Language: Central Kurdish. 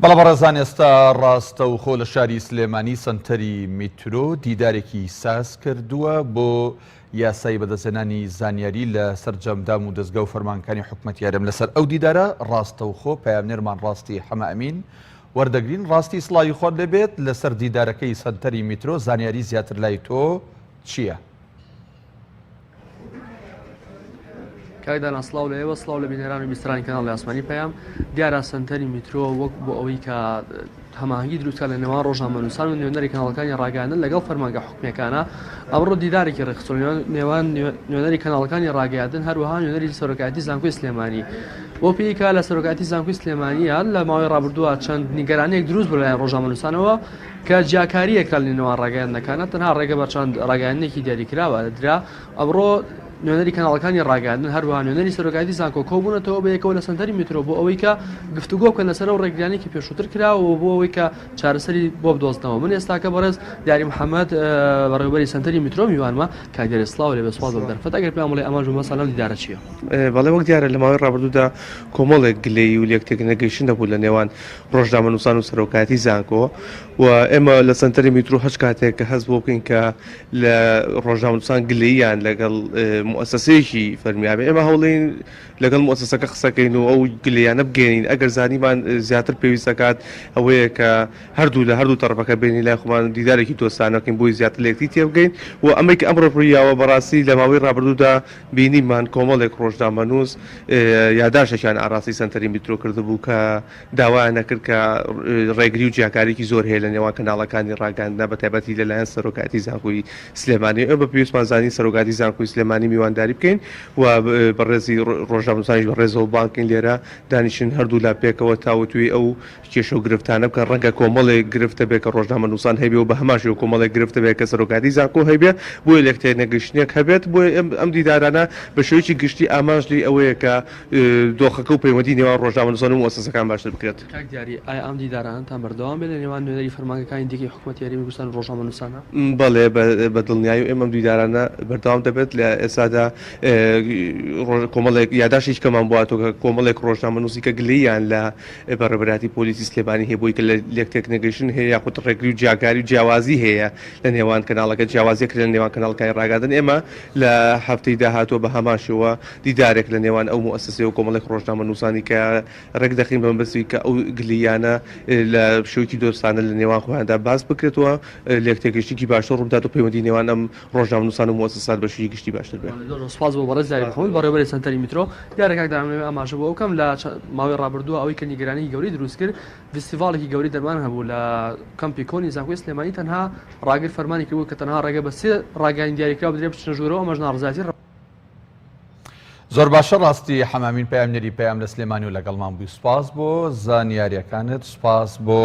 بەڵام بەڕێزان ئێستا ڕاستەوخۆ لە شاری سلێمانی سنتەری میترۆ دیدارێکی ساز کردووە بۆ یاسای بەدەستهێنانی زانیاری لە سەرجەمدام و دەستگا و فەرمانەکانی حکوومەتیارم لەسەر ئەو دیدارە ڕاستەوخۆ پەیامنێرمان ڕاستی حەمە ئەمین وەردەگرین. ڕاستی سڵاوی خۆت لەبێت لەسەر دیدارەکەی سنتەری میترۆ زانیاری زیاتر لای تۆ چییە؟ کاکدان ئەسڵاو لە ئێوە سڵاو لە بینەران و بیسترانی کەناڵی ئاسمانی پەیام دیارە سنتەری میترۆ وەک بۆ ئەوەی کە هەماهنگگی دروستکە لە نێوان ڕۆژنامەنووسان و نوێنەری کەناڵەکانی ڕاگەاندن لەگەڵ فەرمانگە حکوومیەکانە ئەمڕۆ دیدارێکی ڕێخستۆ نێوان نوێنەری کەناڵەکانی ڕاگەاندن هەروەها نوێنەری سەرۆکایەتی زانکۆی سلێمانی بۆ پێیکە لە سەرۆکایەتی زانکۆی سلێمانیە لە ماوەی ڕابردووە چەند نیگەرانەیەک دروست بوو لەلایەن ڕۆژنامەنووسانەوە کە جیاکاریەکە لە نێوان ڕاگەاندنەکانە تەنها ڕێگە بە چەند ڕاگەاندنێکی دیاریکراوە درا ئەمڕۆ نوێنەری کەناڵەکانی ڕاگەاندن هەروەها نوێنەری سەرۆکایەتی زانکۆ کۆبوونەتەوە بە یەکەوە لە سنتەری میترۆ بۆ ئەوەی کە گفتوگۆ بکەن لەسەر ئەو ڕێگرانێکی پێشووتر کراوە بۆ ئەوەی کە چارەسەری بۆ بدۆزنەوە. من ئێستاکە بەڕێز دیاری محەممەد بەڕێوەبەری سنتەری میترۆ میوانمە کاگەری سڵاو لێ بەسواز بە دەرفەت ئەگەر پێم وڵێ ئەمان ژومە سەلام دیدارە چییە؟ بەڵێ وەک دیارە لە ماوەی ڕابردوودا کۆمەڵێک گلەی و لێکتێک نەگەیشتن دەبوو لە نێوان ڕۆژنامەنووسان و سەرۆکایەتی زانکۆ و ئێمە لە سنتەری میترۆ هەچ کاتێک کە هەست بۆ بکەین کە لە ڕۆژنامەنووسان گلەییان لەگەڵ مؤسسەیەکی فەرمیابێ ئێمە هەوڵین لەگەڵ مؤسسەکە قسەکەین و ئەو گلەیانە بگەینین ئەگەر زانیمان زیاتر پێویستەکات ئەوەیە کە هەردوو لە هەردوو تەڕەفەکە بینی لای خۆمان دیدارێکی دۆستانەکەین بۆی زیاتر لێکتی تێبگەین و ئەمەی کە ئەمڕۆ ڕوویاوە بەڕاستی لە ماوەی ڕابردوودا بینیمان کۆمەڵێک ڕۆژنامەنووس یاداشتێکیان ئاڕاستی سنتەری میترۆ کردبوو کە داوایان نەکرد کە ڕێگری و جیاکارێکی زۆر هەیە لە نێوان کەناڵەکانی ڕاگەاندنە بە تایبەتی لەلایەن سەرۆکایەتی زانکۆی سلێمانی. ئێمە پێویستمان زانی سەرۆکایەتی زانکۆی سلێمانی میوانداری بکەین و بەڕێزی ڕۆژنامەنووسانیش بەڕێزەوە بانکین لێرە دانیشن هەردوو لا پێکەوە تاوتوی ئەو کێشە و گرفتانە بکەن ڕەنگە کۆمەڵێک گرفتە بێت کە ڕۆژنامەنووسان هەبێ و بە هەماشی و کۆمەڵێک گرفتە بێت کە سەرۆکایەتی زانکۆ هەبێ بۆیە لێکتێک نەگەشتنێک هەبێت بۆ ئەم دیدارانە بە شێوەیەکی گشتی ئاماژی ئەوەیە کە دۆخەکە و پەیوەندی نێوان ڕۆژنامەنووسان و مؤسسەکان باشتر بکرێت. کاک دیاری ئایا ئەم دیدارانتان بەردەوام بێت لە نێوان نوێنەری فەرمانگەکانی دیکەی حکوومەتی یاریمی کوردستان و ڕۆژنامەنووسانە؟ بەڵێ بە دڵنیایی و ئێمە دیدارانە بەردەوام دەبێت لە ئێستادا کۆمەڵێک یاداشێک کەمان بواتەوە کە کۆمەڵێک ڕۆژنامەنووسی کە گلەییان لە بەڕێوەبەراتی پۆلیسی سلێمانی هەیە بۆی کە لە لێکتێک نەگەیشتن هەیە یاخود ڕێگری و جیاکاری و جیاوازی هەیە لە نێوان کەناڵەکە جیاوازیەک لە نێوان کەناڵەکانی ڕاگەاندن. ئێمە لە هەفتەی داهاتوە بە هەماشەوە دیدارێک لە نێوان ئەو مؤسسەی و کۆمەڵێک ڕۆژنامەنووسانی کە ڕێک دەخین بەمبەستی کە ئەو گلەیانە لە شێوەیەکی دۆستانە لە نێوان خۆیاندا باس بکرێتەوە لێکتێکگەشتێکی باشتر ڕوودات و پەیوەندی نێوان ئەم ڕۆژنامەنووسان و مؤسسات بە شێوەیەکی گشتی باشتر بێت. سپاس بۆ بەڕێز دیاری محەممەد بەڕێوەبەری سنتەری میترۆ دیارە کاکدامەوێ ئاماژە بۆ ئەوکەم لە ماوەی ڕابردووە ئەوەی کە نیگەرانی گەوری دروست کرد فستیڤالێکی گەوری دەرمان هەبوو لە کەمپی کۆنی زانکۆی سلێمانی تەنها ڕاگر فەرمانی کردبوو کە تەنها ڕێگە بە سێ ڕاگەانی دیاریکراوە بدرێت بچنە ژوورەوە ئەمەش ناڕزایەتی زۆر باشە. ڕاستی حەمامین پەیامنێری پەیام لە سلێمانی و لەگەڵمان بوو. سپاس بۆ زانیاریەکانت، سپاس بۆ